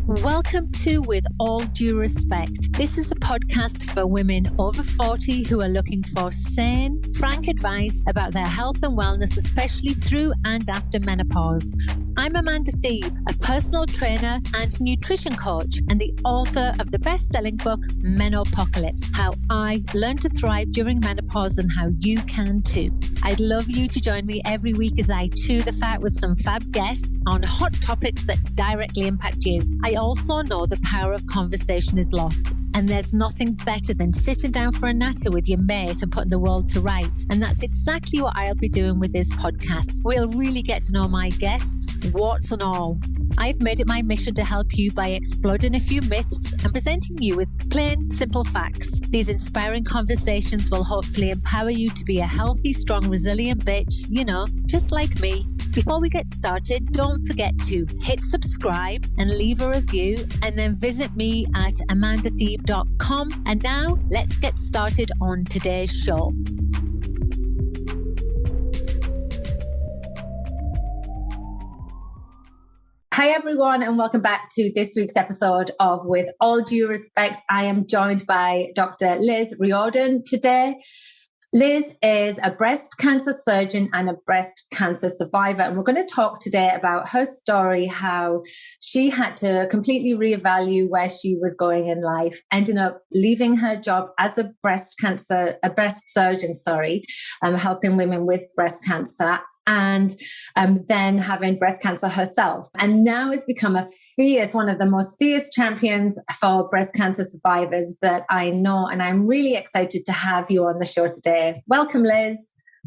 Welcome to With All Due Respect. This is a podcast for women over 40 who are looking for sane, frank advice about their health and wellness, especially through and after menopause. I'm Amanda Thebe, a personal trainer and nutrition coach, and the author of the best-selling book, Menopocalypse: How I Learned to Thrive During Menopause and How You Can Too. I'd love you to join me every week as I chew the fat with some fab guests on hot topics that directly impact you. I also know the power of conversation is lost, and there's nothing better than sitting down for a natter with your mate and putting the world to rights. And that's exactly what I'll be doing with this podcast. We'll really get to know my guests, warts and all. I've made it my mission to help you by exploding a few myths and presenting you with plain, simple facts. These inspiring conversations will hopefully empower you to be a healthy, strong, resilient bitch, just like me. Before we get started, don't forget to hit subscribe and leave a review, and then visit me at amandathebe.com. And now let's get started on today's show. Hi, everyone, and welcome back to this week's episode of With All Due Respect. I am joined by Dr. Liz Riordan today. Liz is a breast cancer surgeon and a breast cancer survivor, and we're going to talk today about her story, how she had to completely reevaluate where she was going in life, ending up leaving her job as a breast surgeon, helping women with breast cancer, and then having breast cancer herself. And now has become one of the most fierce champions for breast cancer survivors that I know. And I'm really excited to have you on the show today. Welcome, Liz.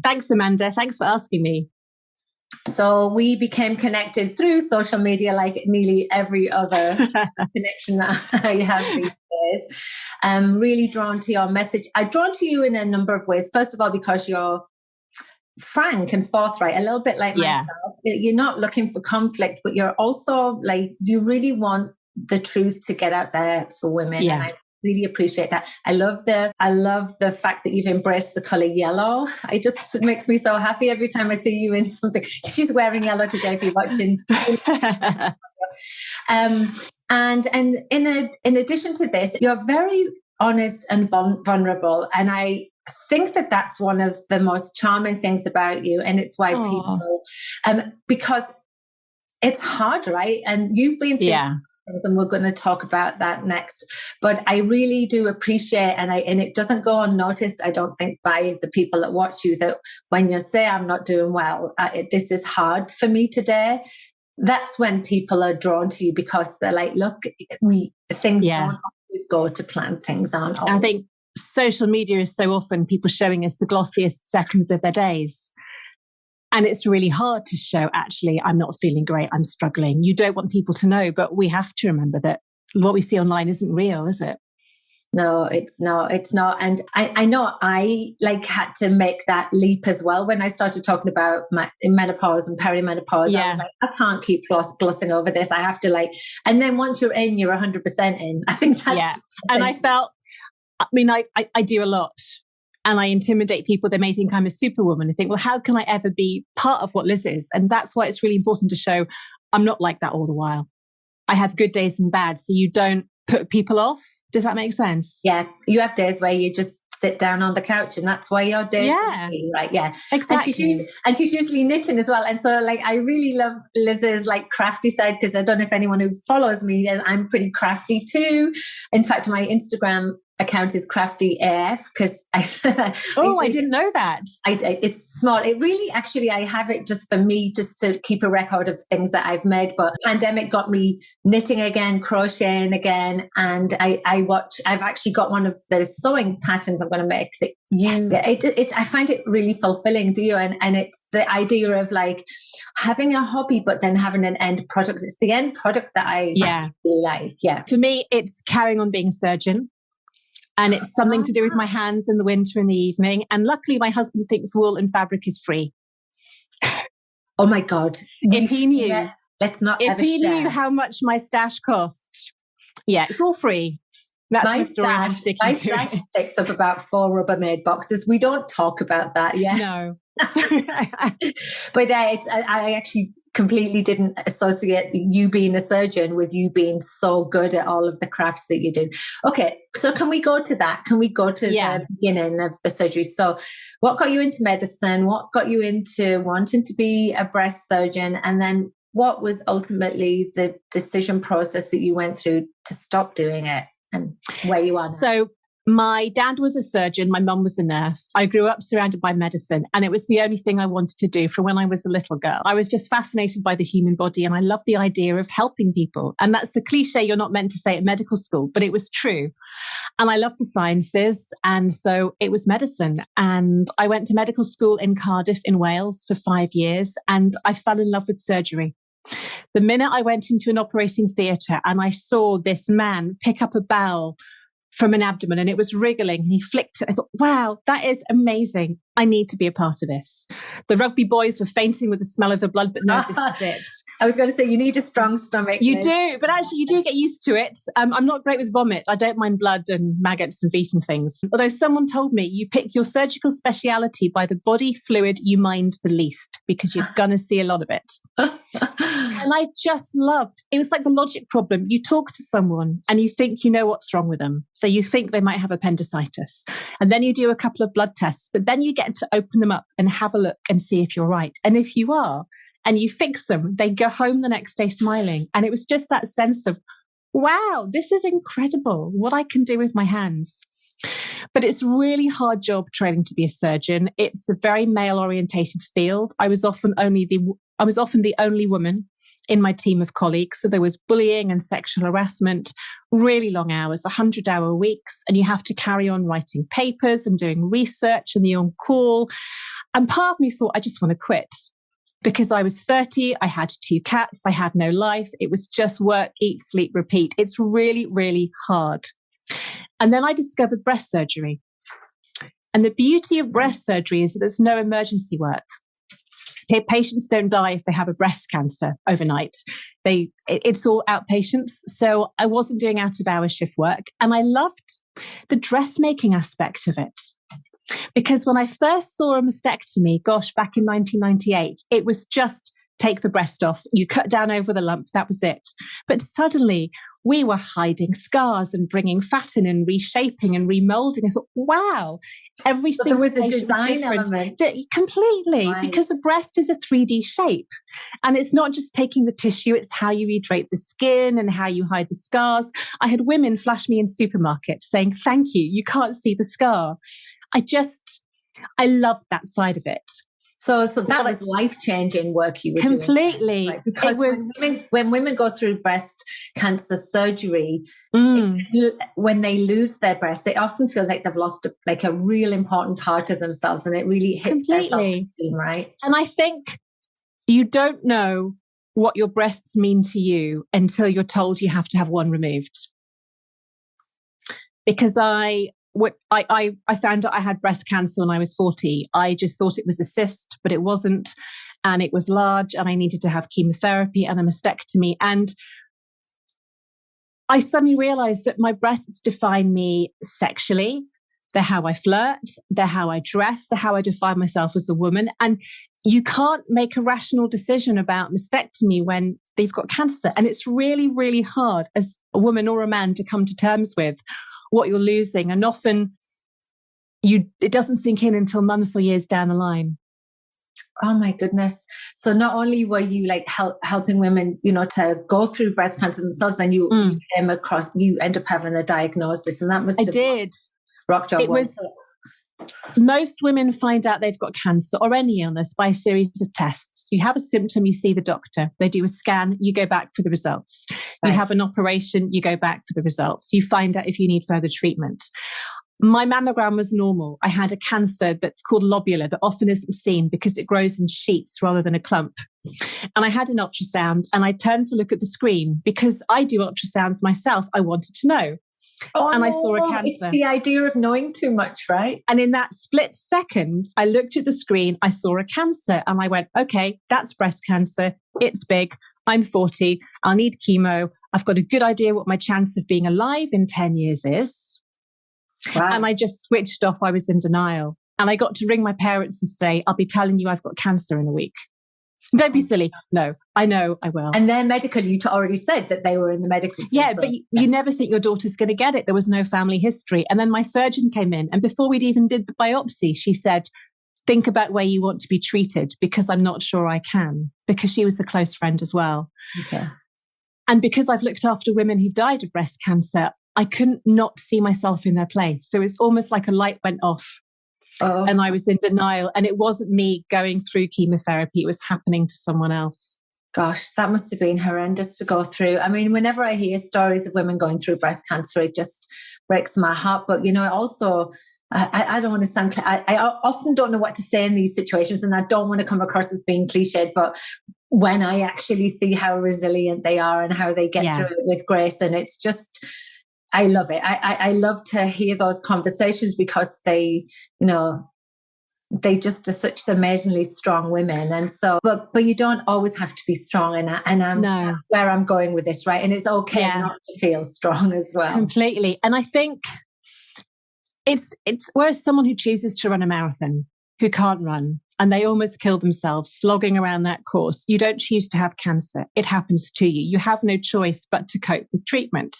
Thanks, Amanda. Thanks for asking me. So we became connected through social media, like nearly every other connection that I have these days. I'm really drawn to your message. I'm drawn to you in a number of ways. First of all, because you're frank and forthright, a little bit like myself. You're not looking for conflict, but you're also like, you really want the truth to get out there for women. Yeah. And I really appreciate that. I love the fact that you've embraced the color yellow. It makes me so happy every time I see you in something. She's wearing yellow today if you're watching. And in addition to this, you're very honest and vulnerable. And I think that that's one of the most charming things about you. And it's why people, because it's hard, right? And you've been through some things, and we're going to talk about that next. But I really do appreciate, and it doesn't go unnoticed, I don't think, by the people that watch you, that when you say I'm not doing well, this is hard for me today. That's when people are drawn to you, because they're like, look, things don't always go to plan. Things aren't always. I think social media is so often people showing us the glossiest seconds of their days. And it's really hard to show, actually, I'm not feeling great, I'm struggling. You don't want people to know, but we have to remember that what we see online isn't real, is it? No, it's not. And I know I had to make that leap as well when I started talking about my menopause and perimenopause. I was like, I can't keep glossing over this. I have to and then once you're in, you're 100% in. I think that's And I felt, I do a lot, and I intimidate people. They may think I'm a superwoman and think, well, how can I ever be part of what Liz is? And that's why it's really important to show I'm not like that all the while. I have good days and bad, so you don't put people off. Does that make sense? Yeah. You have days where you just sit down on the couch, and that's why your day is right? Yeah, exactly. And she's usually knitting as well. And so I really love Liz's crafty side, because I don't know if anyone who follows me, I'm pretty crafty too. In fact, my Instagram account is crafty AF, because I didn't know that. It's small. It really, actually, I have it just for me, just to keep a record of things that I've made. But pandemic got me knitting again, crocheting again, and I've actually got one of the sewing patterns I'm going to make. I find it really fulfilling. Do you? And it's the idea of having a hobby, but then having an end product. It's the end product that I like. Yeah. For me, it's carrying on being a surgeon. And it's something to do with my hands in the winter and the evening. And luckily, my husband thinks wool and fabric is free. Oh my God. If he knew. Let's not If he knew how much my stash cost. Yeah, it's all free. That's my story. My stash takes up about 4 Rubbermaid boxes. We don't talk about that yet. No. But I actually completely didn't associate you being a surgeon with you being so good at all of the crafts that you do. Okay, so can we go to that? Can we go to the beginning of the surgery? So what got you into medicine? What got you into wanting to be a breast surgeon? And then what was ultimately the decision process that you went through to stop doing it and where you are now? So my dad was a surgeon. My mum was a nurse. I grew up surrounded by medicine, and it was the only thing I wanted to do from when I was a little girl. I was just fascinated by the human body, and I loved the idea of helping people. And that's the cliche you're not meant to say at medical school, but it was true. And I loved the sciences. And so it was medicine. And I went to medical school in Cardiff in Wales for 5 years, and I fell in love with surgery. The minute I went into an operating theatre and I saw this man pick up a bowel from an abdomen and it was wriggling and he flicked it, I thought, wow, that is amazing. I need to be a part of this. The rugby boys were fainting with the smell of the blood, but no, this was it. I was going to say, you need a strong stomach. You do, but actually you do get used to it. I'm not great with vomit. I don't mind blood and maggots and feet and things. Although someone told me you pick your surgical speciality by the body fluid you mind the least, because you're going to see a lot of it. And I just loved, it was like the logic problem. You talk to someone and you think you know what's wrong with them. So you think they might have appendicitis. And then you do a couple of blood tests, but then you get to open them up and have a look and see if you're right. And if you are, and you fix them, they go home the next day smiling. And it was just that sense of, wow, this is incredible, what I can do with my hands. But it's a really hard job training to be a surgeon. It's a very male-orientated field. I was often the only woman in my team of colleagues. So there was bullying and sexual harassment, really long hours, 100-hour weeks, and you have to carry on writing papers and doing research and the on-call. And part of me thought, I just want to quit. Because I was 30, I had 2 cats, I had no life. It was just work, eat, sleep, repeat. It's really, really hard. And then I discovered breast surgery. And the beauty of breast surgery is that there's no emergency work. Patients don't die if they have a breast cancer overnight. It's all outpatients. So I wasn't doing out-of-hours shift work. And I loved the dressmaking aspect of it. Because when I first saw a mastectomy, back in 1998, it was just take the breast off. You cut down over the lump. That was it. But suddenly we were hiding scars and bringing fat in and reshaping and remolding. I thought, wow, every single there was a design element. Completely, right. Because the breast is a 3D shape. And it's not just taking the tissue, it's how you redrape the skin and how you hide the scars. I had women flash me in supermarkets saying, thank you, you can't see the scar. I loved that side of it. So that was life-changing work you were doing. Completely. Right? Because when women go through breast cancer surgery, when they lose their breast, it often feels like they've lost a real important part of themselves, and it really hits their self-esteem, right? And I think you don't know what your breasts mean to you until you're told you have to have one removed. Because I found out I had breast cancer when I was 40. I just thought it was a cyst, but it wasn't. And it was large and I needed to have chemotherapy and a mastectomy. And I suddenly realized that my breasts define me sexually. They're how I flirt. They're how I dress. They're how I define myself as a woman. And you can't make a rational decision about mastectomy when they've got cancer. And it's really, really hard as a woman or a man to come to terms with what you're losing. And often it doesn't sink in until months or years down the line. Oh my goodness. So not only were you helping women, to go through breast cancer themselves, then you end up having a diagnosis, and that must have did. Rocked your world. Most women find out they've got cancer or any illness by a series of tests. You have a symptom, you see the doctor. They do a scan, you go back for the results. Right. You have an operation, you go back for the results. You find out if you need further treatment. My mammogram was normal. I had a cancer that's called lobular that often isn't seen because it grows in sheets rather than a clump. And I had an ultrasound and I turned to look at the screen because I do ultrasounds myself. I wanted to know. I saw a cancer. It's the idea of knowing too much, right? And in that split second, I looked at the screen, I saw a cancer and I went, okay, that's breast cancer. It's big. I'm 40. I'll need chemo. I've got a good idea what my chance of being alive in 10 years is. Wow. And I just switched off. I was in denial. And I got to ring my parents and say, I'll be telling you I've got cancer in a week. Don't be silly. No, I know I will. And they're medical. You already said that they were in the medical field. Yeah, but you never think your daughter's going to get it. There was no family history. And then my surgeon came in, and before we'd even did the biopsy, she said, think about where you want to be treated, because I'm not sure I can, because she was a close friend as well. Okay. And because I've looked after women who've died of breast cancer, I couldn't not see myself in their place. So it's almost like a light went off. Oh. And I was in denial. And it wasn't me going through chemotherapy. It was happening to someone else. Gosh, that must have been horrendous to go through. I mean, whenever I hear stories of women going through breast cancer, it just breaks my heart. But, you know, it also, I don't want to sound, I often don't know what to say in these situations, and I don't want to come across as being cliched, but when I actually see how resilient they are and how they get through it with grace, and it's just, I love it. I love to hear those conversations, because they, you know, they just are such amazingly strong women. And so, but you don't always have to be strong. And that's where I'm going with this, right? And it's okay not to feel strong as well. Completely. And I think it's whereas someone who chooses to run a marathon, who can't run, and they almost kill themselves slogging around that course. You don't choose to have cancer. It happens to you. You have no choice but to cope with treatment.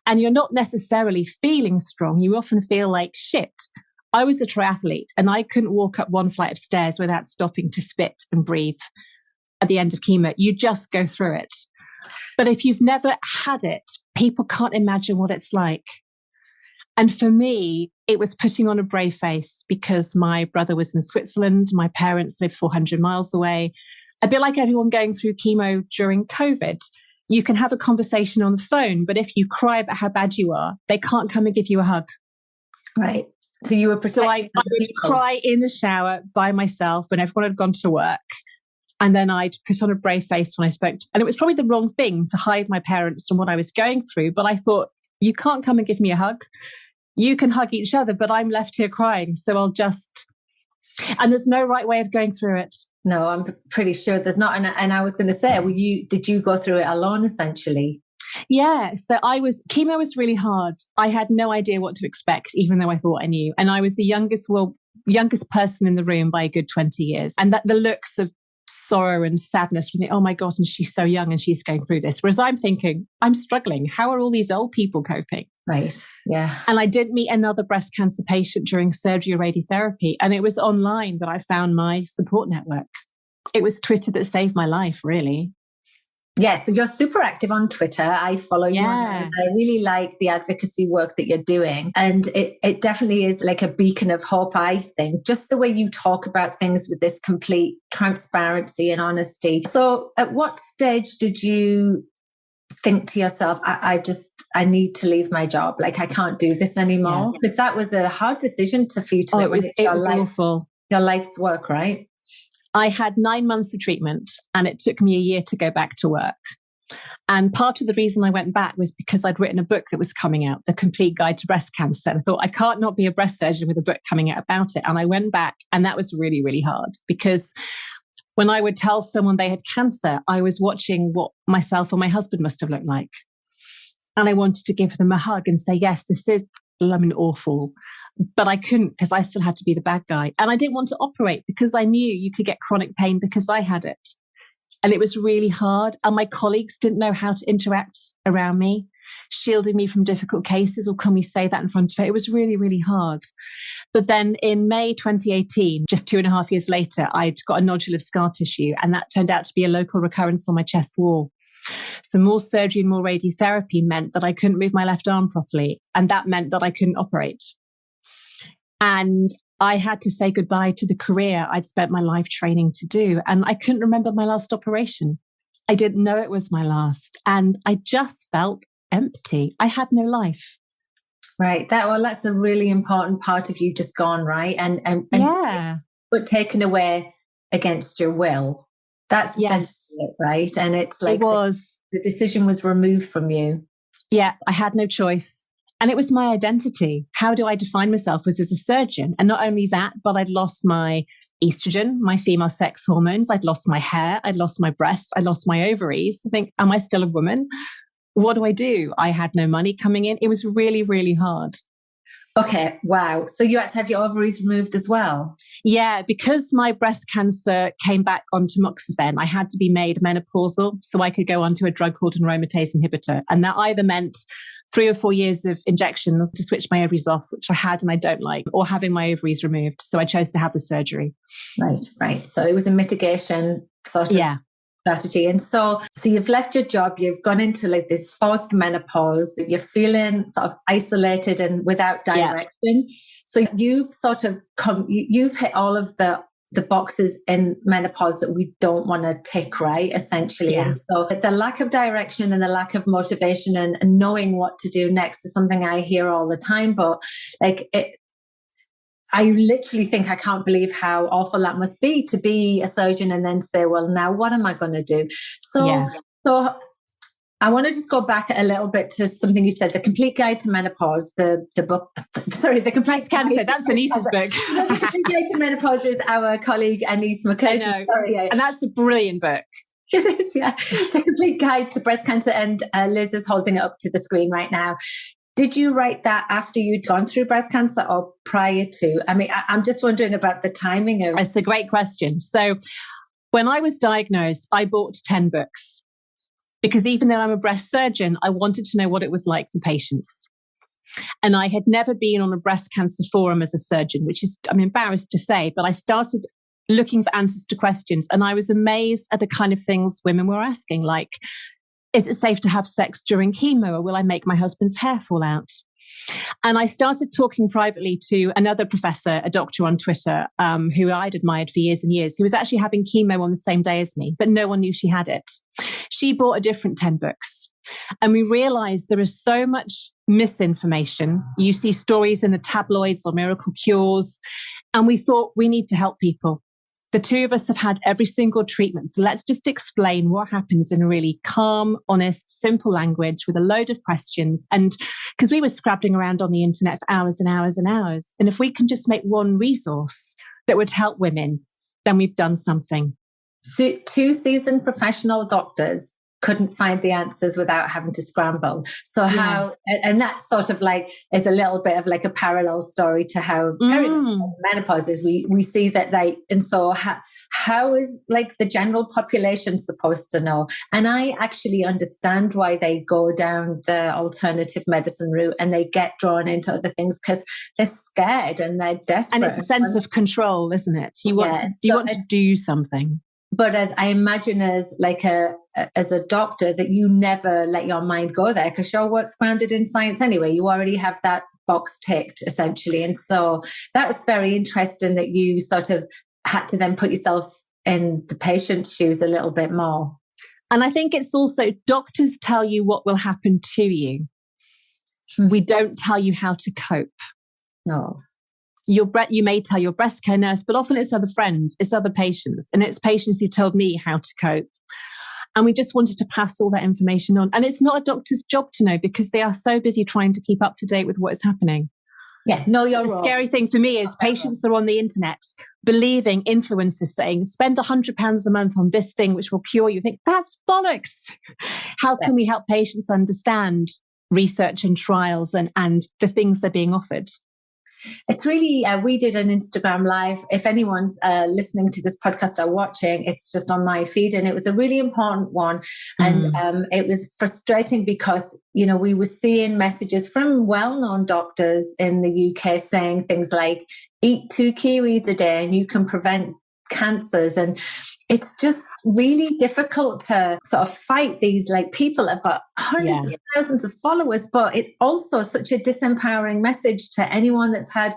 And you're not necessarily feeling strong. You often feel like shit. I was a triathlete, and I couldn't walk up one flight of stairs without stopping to spit and breathe at the end of chemo. You just go through it. But if you've never had it, people can't imagine what it's like. And for me, it was putting on a brave face, because my brother was in Switzerland. My parents lived 400 miles away. A bit like everyone going through chemo during COVID. You can have a conversation on the phone, but if you cry about how bad you are, they can't come and give you a hug. Right. So you were protecting. So I would cry in the shower by myself when everyone had gone to work. And then I'd put on a brave face when I spoke. And it was probably the wrong thing to hide my parents from what I was going through. But I thought, you can't come and give me a hug. You can hug each other, but I'm left here crying. So I'll just, and there's no right way of going through it. No, I'm pretty sure there's not. And I was going to say, did you go through it alone essentially? Yeah. So chemo was really hard. I had no idea what to expect, even though I thought I knew. And I was the youngest person in the room by a good 20 years. And that the looks of sorrow and sadness, you think, oh my God, and she's so young and she's going through this. Whereas I'm thinking, I'm struggling. How are all these old people coping? Right. Yeah. And I did meet another breast cancer patient during surgery or radiotherapy. And it was online that I found my support network. It was Twitter that saved my life, really. Yeah, so you're super active on Twitter. I follow you. I really like the advocacy work that you're doing. And it definitely is like a beacon of hope, I think. Just the way you talk about things with this complete transparency and honesty. So at what stage did you think to yourself, I need to leave my job? Like, I can't do this anymore? Because that was a hard decision for you to make. It was awful. Your life's work, right? I had 9 months of treatment, and it took me a year to go back to work. And part of the reason I went back was because I'd written a book that was coming out, The Complete Guide to Breast Cancer. And I thought, I can't not be a breast surgeon with a book coming out about it. And I went back, and that was really, really hard, because when I would tell someone they had cancer, I was watching what myself or my husband must have looked like. And I wanted to give them a hug and say, yes, this is awful. But I couldn't, because I still had to be the bad guy. And I didn't want to operate because I knew you could get chronic pain because I had it. And it was really hard. And my colleagues didn't know how to interact around me, shielding me from difficult cases, or can we say that in front of her? It was really, really hard. But then in May 2018, just 2.5 years later, I'd got a nodule of scar tissue, and that turned out to be a local recurrence on my chest wall. So more surgery and more radiotherapy meant that I couldn't move my left arm properly. And that meant that I couldn't operate. And I had to say goodbye to the career I'd spent my life training to do. And I couldn't remember my last operation. I didn't know it was my last. And I just felt empty. I had no life. Right. That's a really important part of you just gone, right? And but taken away against your will. That's essentially it, right? And it's like the decision was removed from you. Yeah, I had no choice. And it was my identity. How do I define myself as a surgeon? And not only that, but I'd lost my estrogen, my female sex hormones. I'd lost my hair. I'd lost my breasts. I lost my ovaries. I think, am I still a woman? What do? I had no money coming in. It was really, really hard. Okay, wow. So you had to have your ovaries removed as well? Yeah, because my breast cancer came back on tamoxifen, I had to be made menopausal so I could go onto a drug called an aromatase inhibitor. And that either meant 3 or 4 years of injections to switch my ovaries off, which I had and I don't like, or having my ovaries removed. So I chose to have the surgery. Right. So it was a mitigation sort of strategy. And so you've left your job, you've gone into like this forced menopause, you're feeling sort of isolated and without direction. Yeah. So you've sort of you've hit all of the boxes in menopause that we don't want to tick, right? Essentially. Yeah. And so the lack of direction and the lack of motivation and knowing what to do next is something I hear all the time. But like I literally think I can't believe how awful that must be to be a surgeon and then say, well, now what am I going to do? So I want to just go back a little bit to something you said, The Complete Guide to Menopause, the book, The Complete Cancer, that's Anisa's book. The Complete Guide to Menopause is our colleague Anise McCurdy. And that's a brilliant book. It is, yeah. The Complete Guide to Breast Cancer, and Liz is holding it up to the screen right now. Did you write that after you'd gone through breast cancer or prior to? I mean, I'm just wondering about the timing of... It's a great question. So when I was diagnosed, I bought 10 books because even though I'm a breast surgeon, I wanted to know what it was like for patients. And I had never been on a breast cancer forum as a surgeon, which is, I'm embarrassed to say, but I started looking for answers to questions. And I was amazed at the kind of things women were asking, like, is it safe to have sex during chemo, or will I make my husband's hair fall out? And I started talking privately to another professor, a doctor on Twitter, who I'd admired for years and years, who was actually having chemo on the same day as me, but no one knew she had it. She bought a different 10 books. And we realized there is so much misinformation. You see stories in the tabloids or miracle cures. And we thought we need to help people. The two of us have had every single treatment. So let's just explain what happens in a really calm, honest, simple language with a load of questions. And because we were scrabbling around on the internet for hours and hours and hours. And if we can just make one resource that would help women, then we've done something. So 2 seasoned professional doctors couldn't find the answers without having to scramble. So how, and that sort of like is a little bit of like a parallel story to how menopause is. We see that and so how is like the general population supposed to know? And I actually understand why they go down the alternative medicine route and they get drawn into other things because they're scared and they're desperate. And it's a sense of control, isn't it? You want to do something. But as I imagine as a doctor that you never let your mind go there because your work's grounded in science anyway. You already have that box ticked essentially. And so that was very interesting that you sort of had to then put yourself in the patient's shoes a little bit more. And I think it's also doctors tell you what will happen to you. We don't tell you how to cope. No. You may tell your breast care nurse, but often it's other friends, it's other patients, and it's patients who told me how to cope. And we just wanted to pass all that information on. And it's not a doctor's job to know because they are so busy trying to keep up to date with what is happening. Yeah, no, you're wrong. The scary thing for me is patients are on the internet believing influencers saying, spend £100 a month on this thing which will cure you. You think, that's bollocks. How can we help patients understand research and trials and the things they're being offered? It's really, we did an Instagram live. If anyone's listening to this podcast or watching, it's just on my feed. And it was a really important one. And it was frustrating because, we were seeing messages from well-known doctors in the UK saying things like, eat 2 kiwis a day and you can prevent cancers. And it's just really difficult to sort of fight these like people have got hundreds of thousands of followers, but it's also such a disempowering message to anyone that's had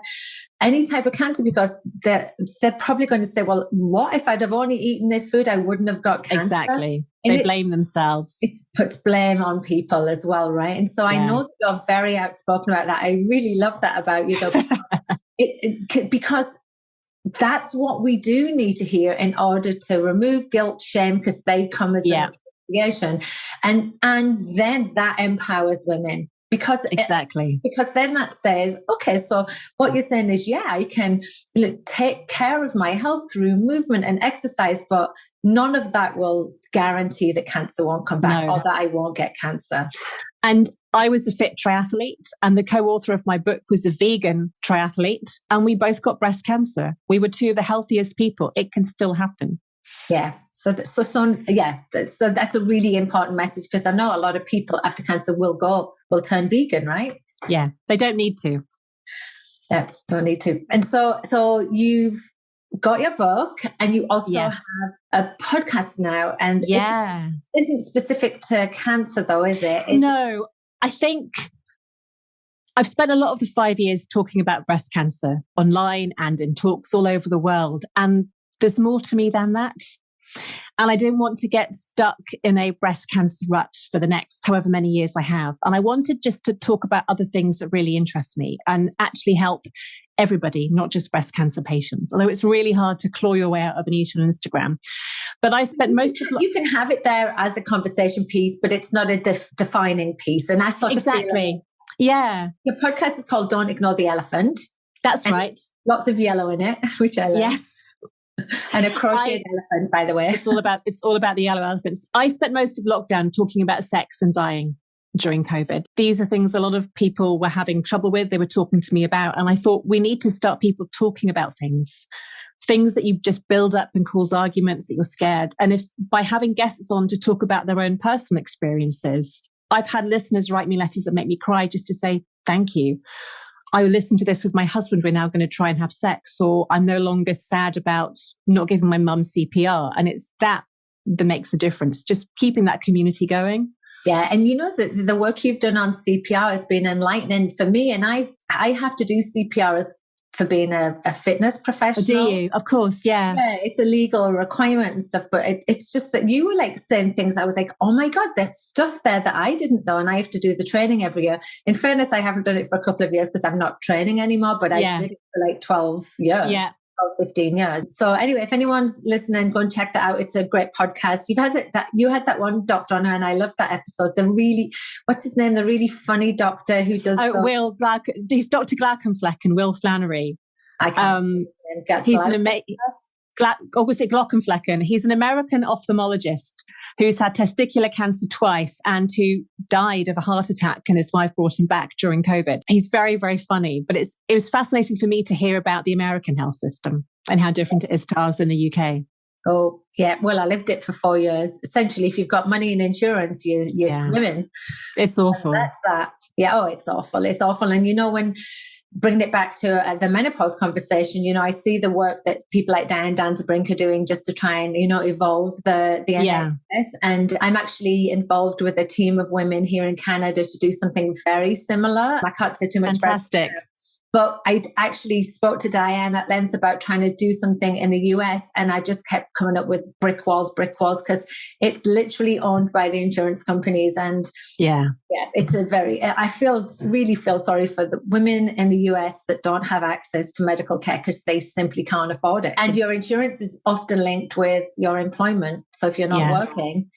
any type of cancer because they're probably going to say, well, what if I'd have only eaten this food? I wouldn't have got cancer. Exactly. They blame themselves. It puts blame on people as well, right? And so I know that you're very outspoken about that. I really love that about you though, because that's what we do need to hear in order to remove guilt, shame, because they come as an association. And then that empowers women. Exactly. Because then that says, okay, so what you're saying is, yeah, I can take care of my health through movement and exercise, but none of that will guarantee that cancer won't come back or that I won't get cancer. And I was a fit triathlete, and the co-author of my book was a vegan triathlete, and we both got breast cancer. We were two of the healthiest people. It can still happen. Yeah. So that's a really important message, because I know a lot of people after cancer will turn vegan, right? Yeah. They don't need to. Yeah, don't need to. And so you've got your book, and you also have a podcast now, and it isn't specific to cancer though, is it? No, I think I've spent a lot of the 5 years talking about breast cancer online and in talks all over the world. And there's more to me than that. And I didn't want to get stuck in a breast cancer rut for the next however many years I have. And I wanted just to talk about other things that really interest me and actually help everybody, not just breast cancer patients. Although it's really hard to claw your way out of a niche on Instagram. But I spent most of... You can have it there as a conversation piece, but it's not a defining piece. And I sort of feel like, your podcast is called Don't Ignore the Elephant. That's right. Lots of yellow in it, which I love. Yes. And a crocheted elephant, by the way. It's all about the yellow elephants. I spent most of lockdown talking about sex and dying during COVID. These are things a lot of people were having trouble with. They were talking to me about, and I thought we need to start people talking about things that you just build up and cause arguments that you're scared. And if by having guests on to talk about their own personal experiences, I've had listeners write me letters that make me cry just to say thank you. I listened to this with my husband. We're now going to try and have sex, or I'm no longer sad about not giving my mum CPR. And it's that makes a difference. Just keeping that community going. Yeah. And you know, the work you've done on CPR has been enlightening for me. And I have to do CPR for being a fitness professional. Do you? Of course, yeah. Yeah, it's a legal requirement and stuff, but it's just that you were like saying things I was like, oh my God, there's stuff there that I didn't know, and I have to do the training every year. In fairness, I haven't done it for a couple of years because I'm not training anymore, but I did it for like 12 years. Yeah. 15 years. So anyway, if anyone's listening, go and check that out. It's a great podcast. You had that one doctor on, and I loved that episode. What's his name? The really funny doctor who does. He's Dr. Glockenflecken, Will Flannery. I can't. He's an amazing. Was it Glockenflecken? He's an American ophthalmologist who's had testicular cancer twice and who died of a heart attack, and his wife brought him back during COVID. He's very, very funny, but it was fascinating for me to hear about the American health system and how different it is to ours in the UK. Oh, yeah. Well, I lived it for 4 years. Essentially, if you've got money and insurance, you're swimming. It's awful. And that's that. Yeah. Oh, it's awful. It's awful. And you know, when bringing it back to the menopause conversation, you know, I see the work that people like Diane Danzebrink are doing just to try and, you know, evolve the NHS. And I'm actually involved with a team of women here in Canada to do something very similar. I can't say too much. Fantastic. But I actually spoke to Diane at length about trying to do something in the US, and I just kept coming up with brick walls, because it's literally owned by the insurance companies. And it's I really feel sorry for the women in the US that don't have access to medical care because they simply can't afford it. And your insurance is often linked with your employment. So if you're not working,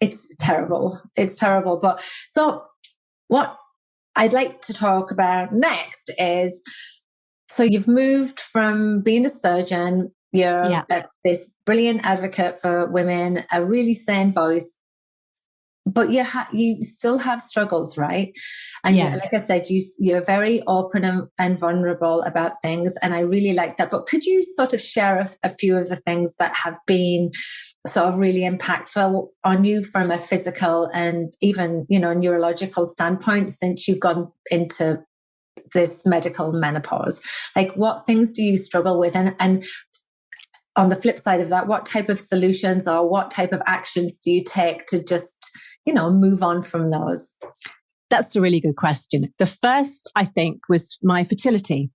it's terrible. It's terrible. But so what I'd like to talk about next is, so you've moved from being a surgeon, you're this brilliant advocate for women, a really sane voice, but you still have struggles, right? And like I said, you're very open and vulnerable about things, and I really like that. But could you sort of share a few of the things that have been sort of really impactful on you from a physical and even, you know, neurological standpoint since you've gone into this medical menopause? Like, what things do you struggle with? And on the flip side of that, what type of solutions or what type of actions do you take to just, you know, move on from those? That's a really good question. The first, I think, was my fertility.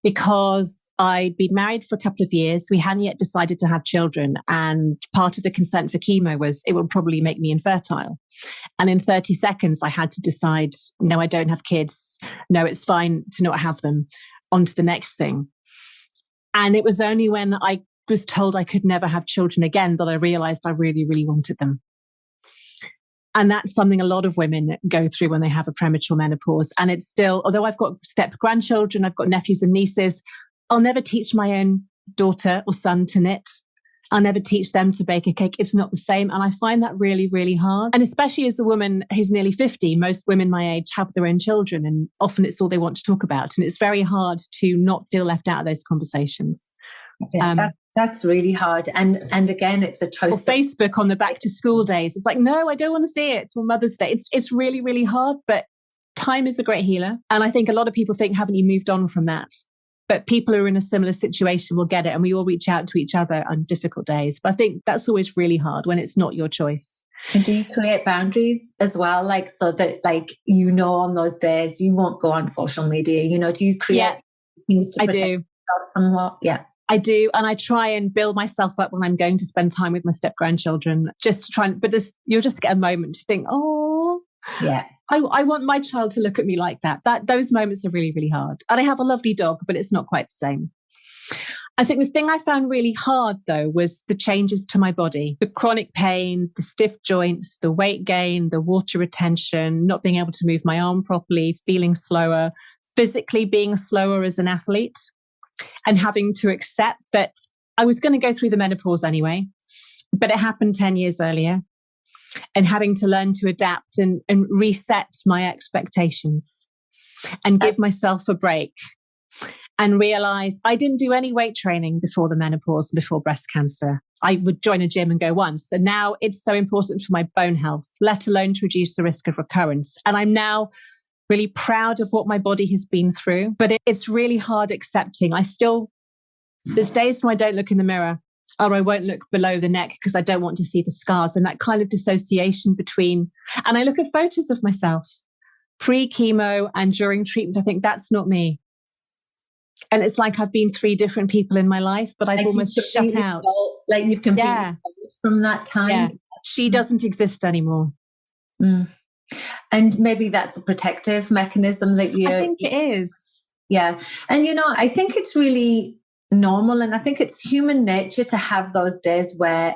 Because I'd been married for a couple of years. We hadn't yet decided to have children. And part of the consent for chemo was it would probably make me infertile. And in 30 seconds, I had to decide, no, I don't have kids. No, it's fine to not have them. On to the next thing. And it was only when I was told I could never have children again that I realized I really, really wanted them. And that's something a lot of women go through when they have a premature menopause. And it's still, although I've got step grandchildren, I've got nephews and nieces, I'll never teach my own daughter or son to knit. I'll never teach them to bake a cake. It's not the same. And I find that really, really hard. And especially as a woman who's nearly 50, most women my age have their own children, and often it's all they want to talk about. And it's very hard to not feel left out of those conversations. Yeah, that's really hard. And again, it's a choice. Or Facebook on the back to school days. It's like, no, I don't want to see it. Or Mother's Day. It's really, really hard, but time is a great healer. And I think a lot of people think, haven't you moved on from that? But people who are in a similar situation will get it. And we all reach out to each other on difficult days. But I think that's always really hard when it's not your choice. And do you create boundaries as well? Like, so that, like, you know, on those days, you won't go on social media, you know, do you create things to protect yourself somewhat? Yeah. I do. And I try and build myself up when I'm going to spend time with my step grandchildren, just to try and, but you'll just get a moment to think, oh, yeah, I want my child to look at me like that. Those moments are really, really hard. And I have a lovely dog, but it's not quite the same. I think the thing I found really hard, though, was the changes to my body, the chronic pain, the stiff joints, the weight gain, the water retention, not being able to move my arm properly, feeling slower, physically being slower as an athlete, and having to accept that I was going to go through the menopause anyway, but it happened 10 years earlier. And having to learn to adapt and reset my expectations and give myself a break and realize I didn't do any weight training before the menopause and before breast cancer. I would join a gym and go once. And now it's so important for my bone health, let alone to reduce the risk of recurrence. And I'm now really proud of what my body has been through, but it's really hard accepting. There's days when I don't look in the mirror, or I won't look below the neck because I don't want to see the scars, and that kind of dissociation between, and I look at photos of myself pre-chemo and during treatment. I think that's not me. And it's like I've been 3 different people in my life, but I've almost shut out. Like you've completely from that time. Yeah. She doesn't exist anymore. Mm. And maybe that's a protective mechanism that you... I think it is. Yeah. And, you know, I think it's really normal, and I think it's human nature to have those days where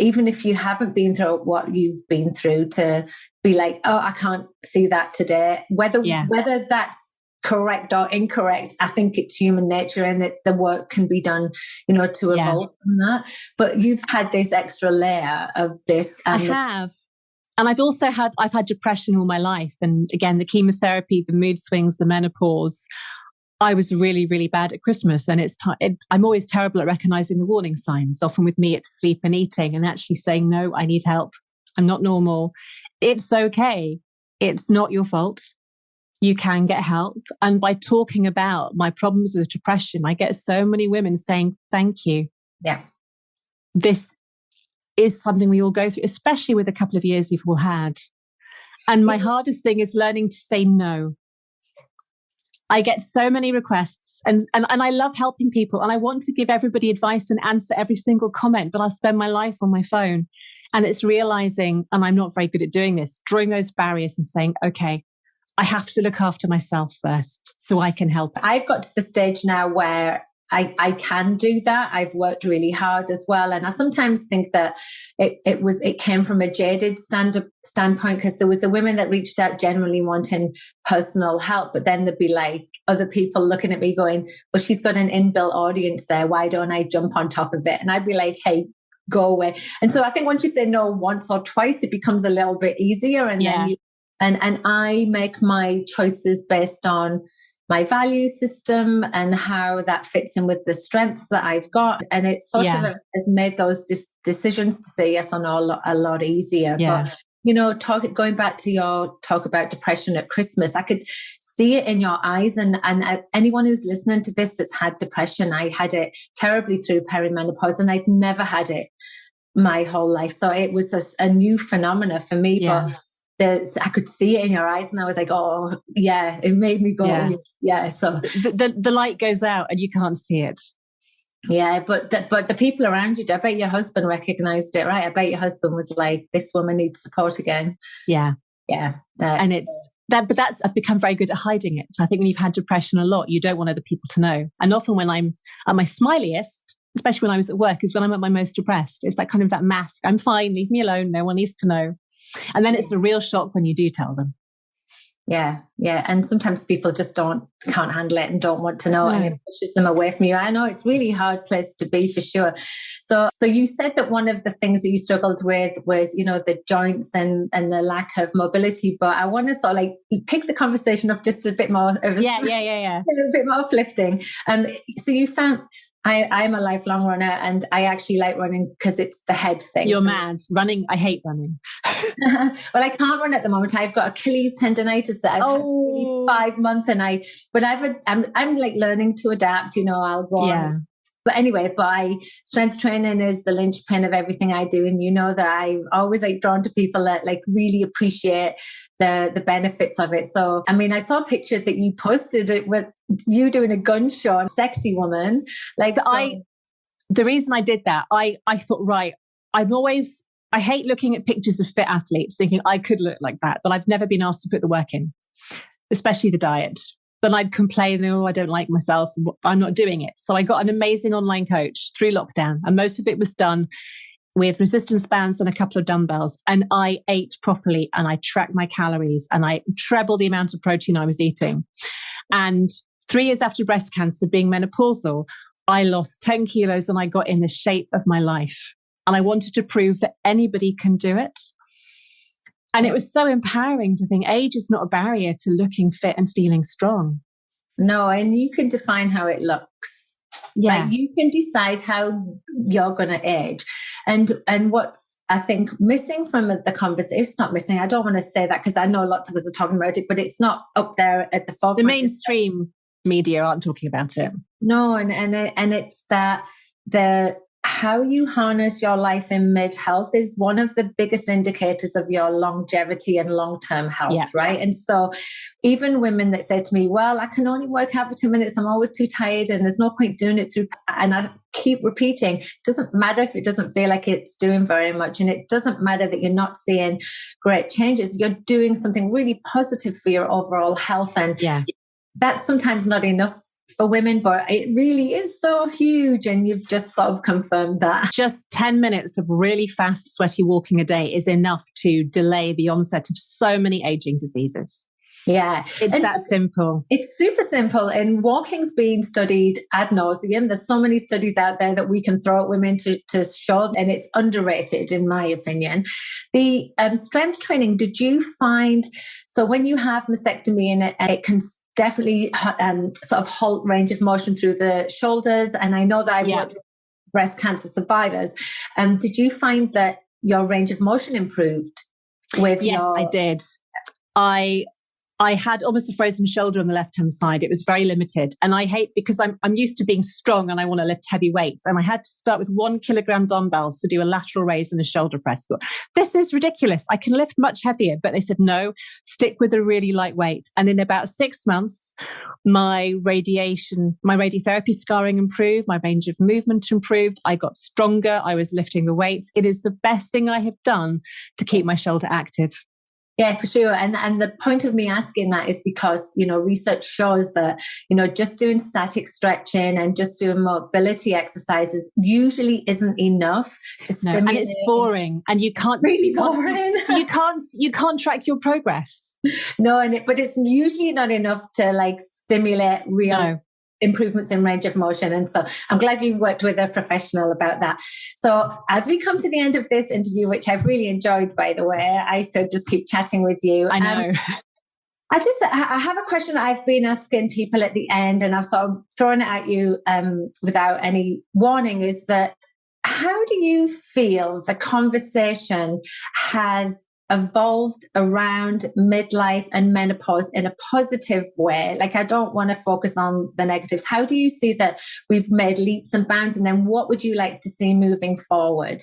even if you haven't been through what you've been through, to be like, oh, I can't see that today. Whether that's correct or incorrect, I think it's human nature, and that the work can be done, you know, to evolve from that. But you've had this extra layer of this. I have. And I've had depression all my life. And again, the chemotherapy, the mood swings, the menopause. I was really, really bad at Christmas, and I'm always terrible at recognizing the warning signs. Often with me, it's sleep and eating, and actually saying, no, I need help. I'm not normal. It's okay. It's not your fault. You can get help. And by talking about my problems with depression, I get so many women saying, thank you. Yeah. This is something we all go through, especially with a couple of years you've all had. And my hardest thing is learning to say no. I get so many requests, and I love helping people, and I want to give everybody advice and answer every single comment, but I'll spend my life on my phone. And it's realizing, and I'm not very good at doing this, drawing those barriers and saying, okay, I have to look after myself first so I can help. I've got to the stage now where I can do that. I've worked really hard as well. And I sometimes think that it came from a jaded standpoint, because there was the women that reached out generally wanting personal help, but then there'd be like other people looking at me going, well, she's got an inbuilt audience there. Why don't I jump on top of it? And I'd be like, hey, go away. And so I think once you say no once or twice, it becomes a little bit easier. And then and I make my choices based on my value system and how that fits in with the strengths that I've got. And it sort of has made those decisions to say yes or no a lot easier. Yeah. But, you know, going back to your talk about depression at Christmas, I could see it in your eyes. And anyone who's listening to this that's had depression, I had it terribly through perimenopause, and I'd never had it my whole life. So it was a new phenomena for me. Yeah. But I could see it in your eyes, and I was like, oh, yeah, it made me go, so the light goes out and you can't see it. Yeah, but the people around you, I bet your husband recognized it, right? I bet your husband was like, this woman needs support again. Yeah. Yeah. And I've become very good at hiding it. I think when you've had depression a lot, you don't want other people to know. And often when I'm at my smiliest, especially when I was at work, is when I'm at my most depressed. It's like kind of that mask. I'm fine, leave me alone. No one needs to know. And then it's a real shock when you do tell them. Yeah. And sometimes people just can't handle it and don't want to know, and it pushes them away from you. I know it's really hard place to be, for sure. So you said that one of the things that you struggled with was, the joints and the lack of mobility. But I want to sort of like pick the conversation up just a bit more. A bit more uplifting. So you found. I'm a lifelong runner, and I actually like running because it's the head thing. You're mad. Running, I hate running. Well, I can't run at the moment. I've got Achilles tendonitis that I've had for 5 months, I'm like learning to adapt. I'll go on. But anyway, strength training is the linchpin of everything I do. And that I'm always like drawn to people that like really appreciate the benefits of it. So, I saw a picture that you posted it with you doing a gun show, sexy woman. The reason I did that, I thought, right, I hate looking at pictures of fit athletes thinking I could look like that, but I've never been asked to put the work in, especially the diet. But I'd complain, I don't like myself, I'm not doing it. So I got an amazing online coach through lockdown, and most of it was done with resistance bands and a couple of dumbbells. And I ate properly, and I tracked my calories, and I trebled the amount of protein I was eating. And 3 years after breast cancer, being menopausal, I lost 10 kilos and I got in the shape of my life. And I wanted to prove that anybody can do it. And it was so empowering to think age is not a barrier to looking fit and feeling strong. No, and you can define how it looks. Yeah. Like you can decide how you're going to age. And what's, I think, missing from the conversation, it's not missing, I don't want to say that because I know lots of us are talking about it, but it's not up there at the forefront. The mainstream media aren't talking about it. No, and it's that how you harness your life in mid-health is one of the biggest indicators of your longevity and long-term health, right? And so even women that say to me, well, I can only work out for 2 minutes, I'm always too tired and there's no point doing it through, and I keep repeating, it doesn't matter if it doesn't feel like it's doing very much, and it doesn't matter that you're not seeing great changes, you're doing something really positive for your overall health, and that's sometimes not enough for women, but it really is so huge, and you've just sort of confirmed that. Just 10 minutes of really fast, sweaty walking a day is enough to delay the onset of so many aging diseases. Yeah. It's that simple. It's super simple. And walking's being studied ad nauseum. There's so many studies out there that we can throw at women to show, and it's underrated in my opinion. The strength training, did you find, so when you have mastectomy and it can definitely sort of halt range of motion through the shoulders. And I know that I've worked with breast cancer survivors. Did you find that your range of motion improved with I did. I had almost a frozen shoulder on the left-hand side. It was very limited. And I hate, because I'm used to being strong and I want to lift heavy weights. And I had to start with 1 kilogram dumbbells to do a lateral raise and a shoulder press. But this is ridiculous. I can lift much heavier. But they said, no, stick with a really light weight. And in about 6 months, my radiotherapy scarring improved. My range of movement improved. I got stronger. I was lifting the weights. It is the best thing I have done to keep my shoulder active. Yeah, for sure. And the point of me asking that is because, research shows that, just doing static stretching and just doing mobility exercises usually isn't enough to stimulate. And it's boring, and you can't really boring. you can't track your progress. No, but it's usually not enough to like stimulate real improvements in range of motion. And so I'm glad you worked with a professional about that. So as we come to the end of this interview, which I've really enjoyed, by the way, I could just keep chatting with you. I know. I have a question that I've been asking people at the end, and I've sort of thrown it at you without any warning, is that how do you feel the conversation has evolved around midlife and menopause in a positive way? Like, I don't want to focus on the negatives. How do you see that we've made leaps and bounds? And then what would you like to see moving forward?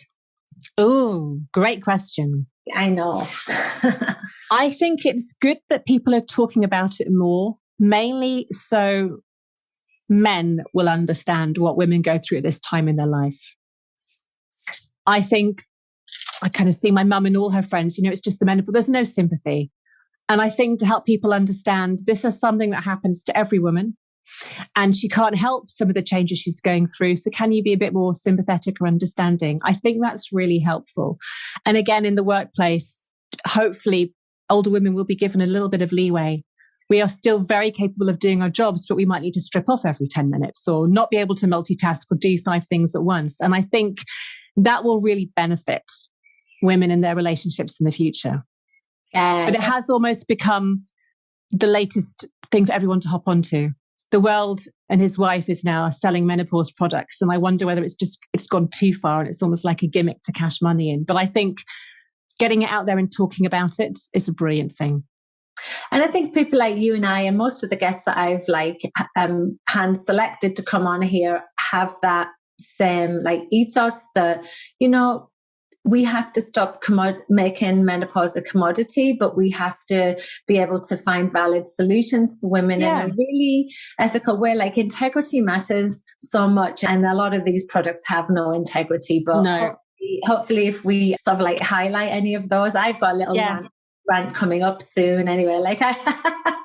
Oh, great question. I know. I think it's good that people are talking about it more, mainly so men will understand what women go through at this time in their life. I think I kind of see my mum and all her friends, it's just the menopause. There's no sympathy. And I think to help people understand this is something that happens to every woman, and she can't help some of the changes she's going through. So can you be a bit more sympathetic or understanding? I think that's really helpful. And again, in the workplace, hopefully older women will be given a little bit of leeway. We are still very capable of doing our jobs, but we might need to strip off every 10 minutes or not be able to multitask or do 5 things at once. And I think that will really benefit women in their relationships in the future. But it has almost become the latest thing for everyone to hop onto. The World and his wife is now selling menopause products. And I wonder whether it's gone too far and it's almost like a gimmick to cash money in. But I think getting it out there and talking about it is a brilliant thing. And I think people like you and I and most of the guests that I've hand selected to come on here have that same ethos that, we have to stop making menopause a commodity, but we have to be able to find valid solutions for women in a really ethical way. Integrity matters so much. And a lot of these products have no integrity, but hopefully if we sort of highlight any of those, I've got a little rant coming up soon anyway.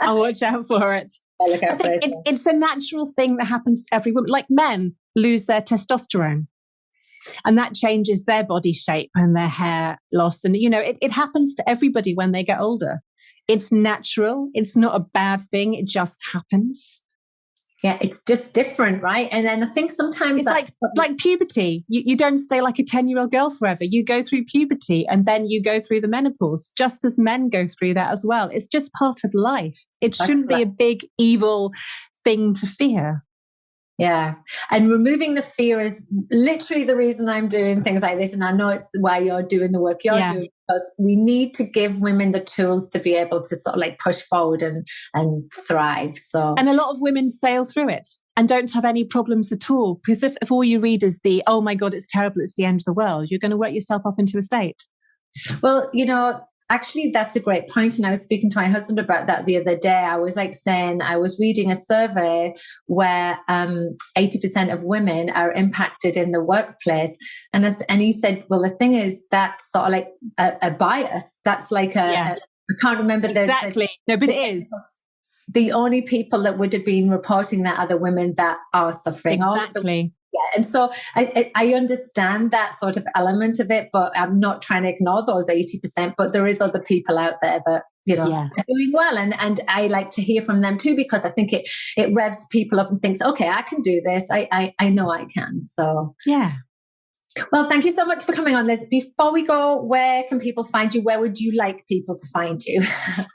I'll watch out for it. It's a natural thing that happens to every woman. Like men lose their testosterone and that changes their body shape and their hair loss. And, it happens to everybody when they get older. It's natural. It's not a bad thing. It just happens. Yeah, it's just different, right? And then I think sometimes it's like puberty. You don't stay like a 10-year-old girl forever. You go through puberty and then you go through the menopause, just as men go through that as well. It's just part of life. It shouldn't be a big, evil thing to fear. Yeah. And removing the fear is literally the reason I'm doing things like this. And I know it's why you're doing the work you're doing, because we need to give women the tools to be able to sort of push forward and thrive. And a lot of women sail through it and don't have any problems at all. Because if all you read is oh my God, it's terrible, it's the end of the world, you're going to work yourself up into a state. Well, actually, that's a great point. And I was speaking to my husband about that the other day. I was saying I was reading a survey where 80% of women are impacted in the workplace. And he said, well, the thing is, that's sort of a bias. That's I can't remember exactly. No, but it is. The only people that would have been reporting that are the women that are suffering. Exactly. Yeah, and so I understand that sort of element of it, but I'm not trying to ignore those 80%. But there is other people out there that are doing well, and I like to hear from them too, because I think it revs people up and thinks, okay, I can do this. I know I can. So yeah. Well, thank you so much for coming on, Liz. Before we go, where can people find you? Where would you like people to find you?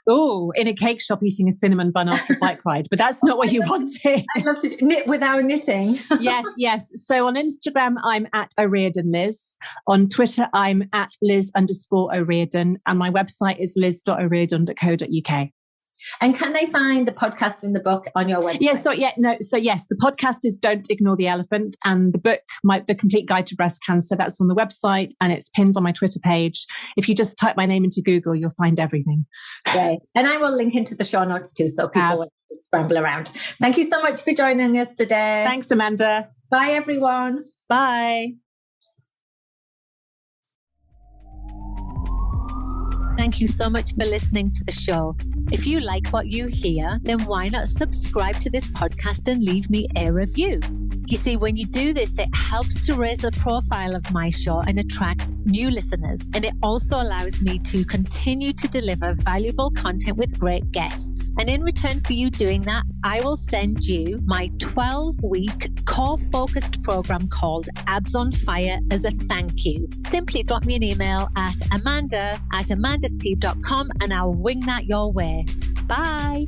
Oh, in a cake shop eating a cinnamon bun after a bike ride, but that's not what you wanted. I'd love to knit with our knitting. Yes. So on Instagram, I'm at O'Riordan Liz. On Twitter, I'm at Liz_O'Riordan. And my website is liz.o'riordan.co.uk. And can they find the podcast and the book on your website? So yes, the podcast is Don't Ignore the Elephant, and the book, The Complete Guide to Breast Cancer, that's on the website and it's pinned on my Twitter page. If you just type my name into Google, you'll find everything. Great. And I will link into the show notes too, so people will scramble around. Thank you so much for joining us today. Thanks, Amanda. Bye, everyone. Bye. Thank you so much for listening to the show. If you like what you hear, then why not subscribe to this podcast and leave me a review? You see, when you do this, it helps to raise the profile of my show and attract new listeners. And it also allows me to continue to deliver valuable content with great guests. And in return for you doing that, I will send you my 12-week core-focused program called Abs on Fire as a thank you. Simply drop me an email at amanda@amandasteve.com and I'll wing that your way. Bye.